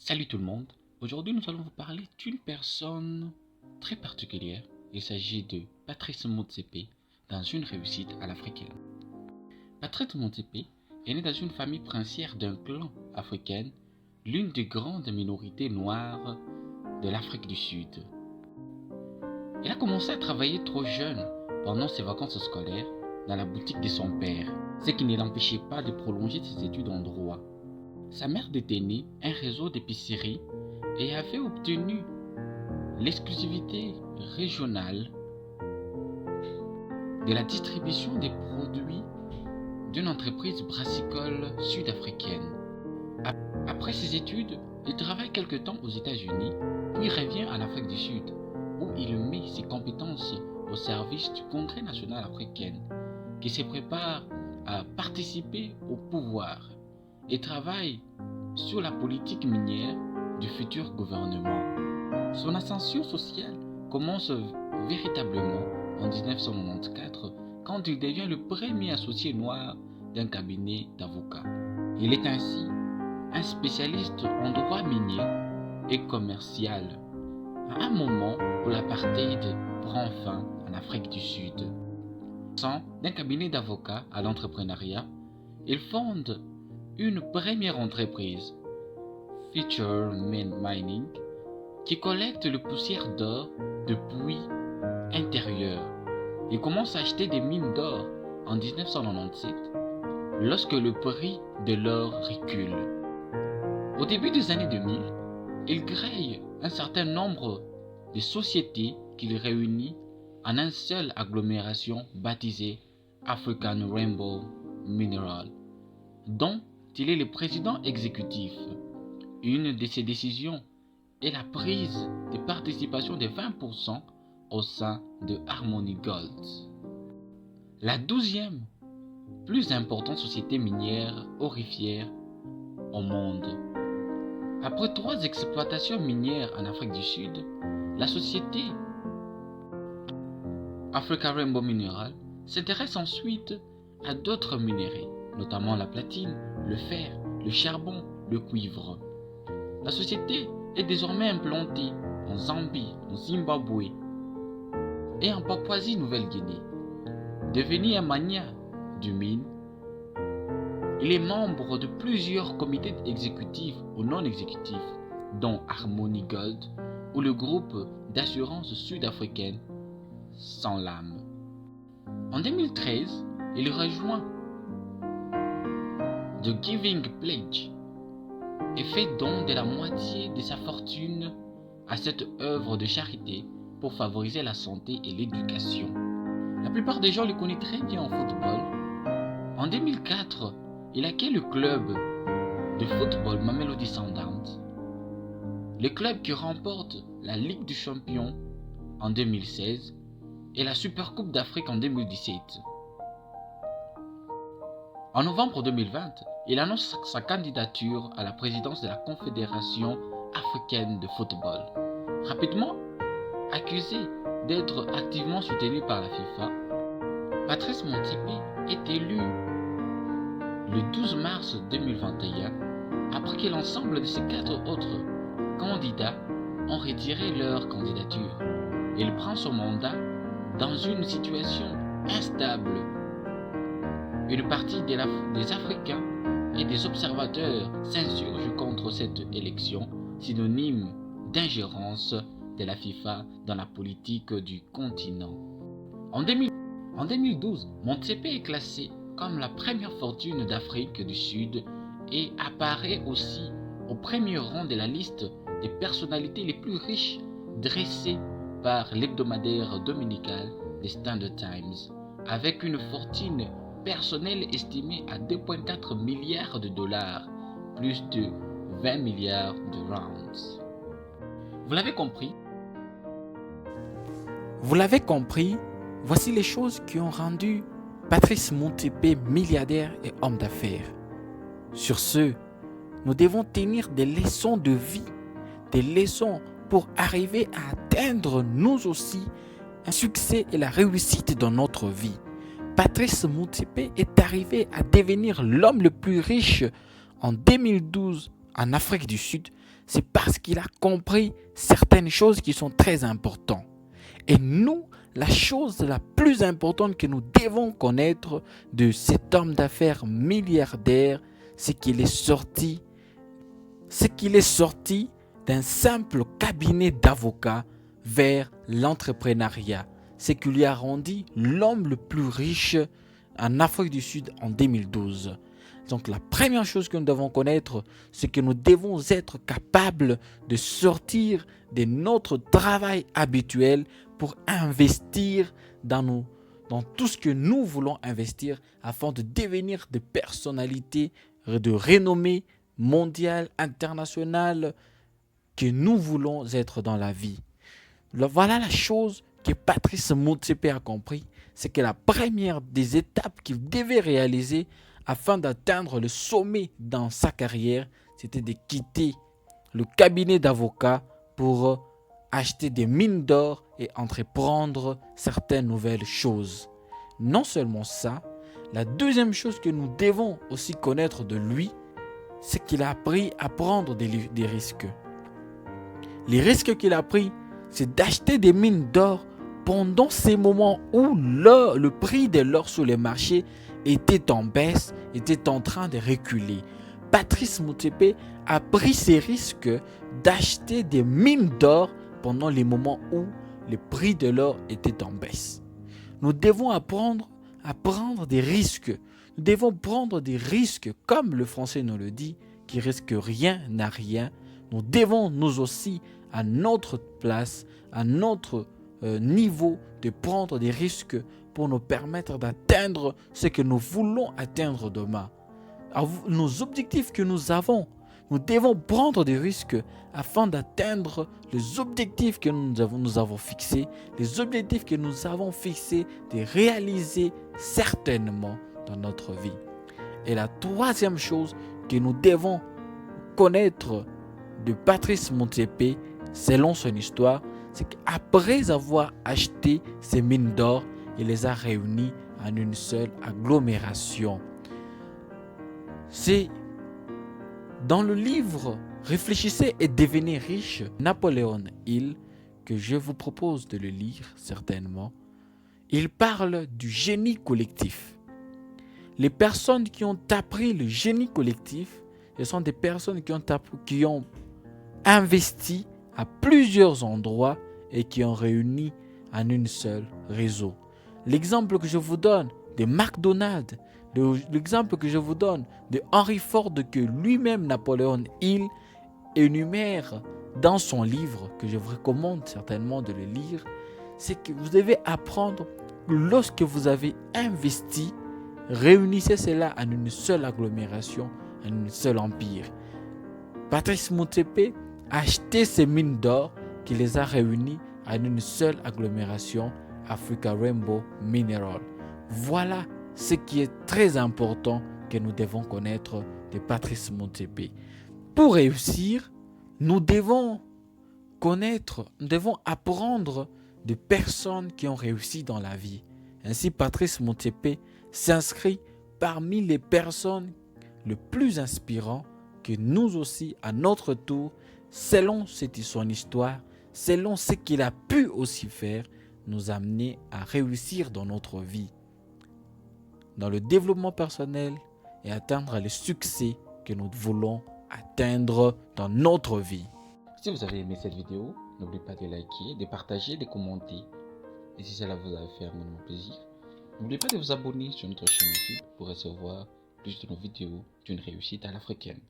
Salut tout le monde, aujourd'hui nous allons vous parler d'une personne très particulière. Il s'agit de Patrice Motsepe dans une réussite à l'africaine. Patrice Motsepe est né dans une famille princière d'un clan africain, l'une des grandes minorités noires de l'Afrique du Sud. Il a commencé à travailler trop jeune pendant ses vacances scolaires dans la boutique de son père, ce qui ne l'empêchait pas de prolonger ses études en droit. Sa mère détenait un réseau d'épiceries et avait obtenu l'exclusivité régionale de la distribution des produits d'une entreprise brassicole sud-africaine. Après ses études, il travaille quelque temps aux États-Unis, puis revient en Afrique du Sud, où il met ses compétences au service du Congrès national africain, qui se prépare à participer au pouvoir et travaille sur la politique minière du futur gouvernement. Son ascension sociale commence véritablement en 1994 quand il devient le premier associé noir d'un cabinet d'avocats. Il est ainsi un spécialiste en droit minier et commercial à un moment où l'apartheid prend fin en Afrique du Sud. Passant d'un cabinet d'avocats à l'entrepreneuriat, il fonde une première entreprise, Future Mining, qui collecte le poussière d'or de puits intérieurs. Il commence à acheter des mines d'or en 1997, lorsque le prix de l'or recule. Au début des années 2000, il crée un certain nombre de sociétés qu'il réunit en une seule agglomération baptisée African Rainbow Mineral, dont il est le président exécutif. Une de ses décisions est la prise de participation de 20% au sein de Harmony Gold, la 12e plus importante société minière aurifère au monde. Après 3 exploitations minières en Afrique du Sud, la société Africa Rainbow Mineral s'intéresse ensuite à d'autres minéraux, notamment la platine, le fer, le charbon, le cuivre. La société est désormais implantée en Zambie, en Zimbabwe et en Papouasie-Nouvelle-Guinée. Devenu un magnat du mine, il est membre de plusieurs comités exécutifs ou non exécutifs, dont Harmony Gold ou le groupe d'assurance sud-africaine Sanlam. En 2013, il rejoint The Giving Pledge et fait don de la moitié de sa fortune à cette œuvre de charité pour favoriser la santé et l'éducation. La plupart des gens le connaissent très bien en football. En 2004, il acquiert le club de football Mamelodi Sundowns, le club qui remporte la Ligue des Champions en 2016 et la Supercoupe d'Afrique en 2017. En novembre 2020, il annonce sa candidature à la présidence de la Confédération africaine de football. Rapidement accusé d'être activement soutenu par la FIFA, Patrice Motsepe est élu le 12 mars 2021 après que l'ensemble de ses 4 autres candidats ont retiré leur candidature. Il prend son mandat dans une situation instable. Une partie des Africains et des observateurs s'insurgent contre cette élection, synonyme d'ingérence de la FIFA dans la politique du continent. En 2012, Motsepe est classé comme la première fortune d'Afrique du Sud et apparaît aussi au premier rang de la liste des personnalités les plus riches dressée par l'hebdomadaire dominical The Standard Times, avec une fortune personnelle estimée à 2,4 milliards de dollars, plus de 20 milliards de rounds. Vous l'avez compris? Voici les choses qui ont rendu Patrice Motsepe milliardaire et homme d'affaires. Sur ce, nous devons tenir des leçons de vie, des leçons pour arriver à atteindre nous aussi un succès et la réussite dans notre vie. Patrice Motsepe est arrivé à devenir l'homme le plus riche en 2012 en Afrique du Sud c'est parce qu'il a compris certaines choses qui sont très importantes. Et nous, la chose la plus importante que nous devons connaître de cet homme d'affaires milliardaire, c'est qu'il est sorti d'un simple cabinet d'avocats vers l'entrepreneuriat. Ce qui lui a rendu l'homme le plus riche en Afrique du Sud en 2012. Donc la première chose que nous devons connaître, c'est que nous devons être capables de sortir de notre travail habituel pour investir dans tout ce que nous voulons investir afin de devenir des personnalités de renommée mondiale, internationale que nous voulons être dans la vie. Voilà la chose que Patrice Motsepe a compris, c'est que la première des étapes qu'il devait réaliser afin d'atteindre le sommet dans sa carrière, c'était de quitter le cabinet d'avocats pour acheter des mines d'or et entreprendre certaines nouvelles choses. Non seulement ça, la deuxième chose que nous devons aussi connaître de lui, c'est qu'il a appris à prendre des risques. Les risques qu'il a pris, c'est d'acheter des mines d'or pendant ces moments où le prix de l'or sur les marchés était en baisse, était en train de reculer. Patrice Motsepe a pris ces risques d'acheter des mines d'or pendant les moments où le prix de l'or était en baisse. Nous devons apprendre à prendre des risques. Nous devons prendre des risques, comme le français nous le dit, qui risque rien n'a rien. Nous devons nous aussi, à notre place, à notre niveau, de prendre des risques pour nous permettre d'atteindre ce que nous voulons atteindre demain. Nos objectifs que nous avons, nous devons prendre des risques afin d'atteindre les objectifs que nous avons fixés, les objectifs que nous avons fixés de réaliser certainement dans notre vie. Et la troisième chose que nous devons connaître de Patrice Motsepe, selon son histoire, c'est qu'après avoir acheté ces mines d'or, il les a réunies en une seule agglomération. C'est dans le livre Réfléchissez et devenez riche, Napoléon Hill, que je vous propose de le lire certainement. Il parle du génie collectif. Les personnes qui ont appris le génie collectif, ce sont des personnes qui ont investi à plusieurs endroits et qui ont réuni en une seule réseau. L'exemple que je vous donne de McDonald's, l'exemple que je vous donne de Henry Ford, que lui-même Napoléon Hill énumère dans son livre, que je vous recommande certainement de le lire, c'est que vous devez apprendre que lorsque vous avez investi, réunissez cela en une seule agglomération, en un seul empire. Patrice Motsepe a acheté ces mines d'or qui les a réunies en une seule agglomération, Africa Rainbow Mineral. Voilà ce qui est très important que nous devons connaître de Patrice Motsepe. Pour réussir, nous devons apprendre de personnes qui ont réussi dans la vie. Ainsi, Patrice Motsepe s'inscrit parmi les personnes les plus inspirantes que nous aussi, à notre tour, selon son histoire, selon ce qu'il a pu aussi faire, nous amener à réussir dans notre vie, dans le développement personnel et atteindre le succès que nous voulons atteindre dans notre vie. Si vous avez aimé cette vidéo, n'oubliez pas de liker, de partager, de commenter. Et si cela vous a fait un moment plaisir, n'oubliez pas de vous abonner sur notre chaîne YouTube pour recevoir plus de nos vidéos d'une réussite à l'africaine.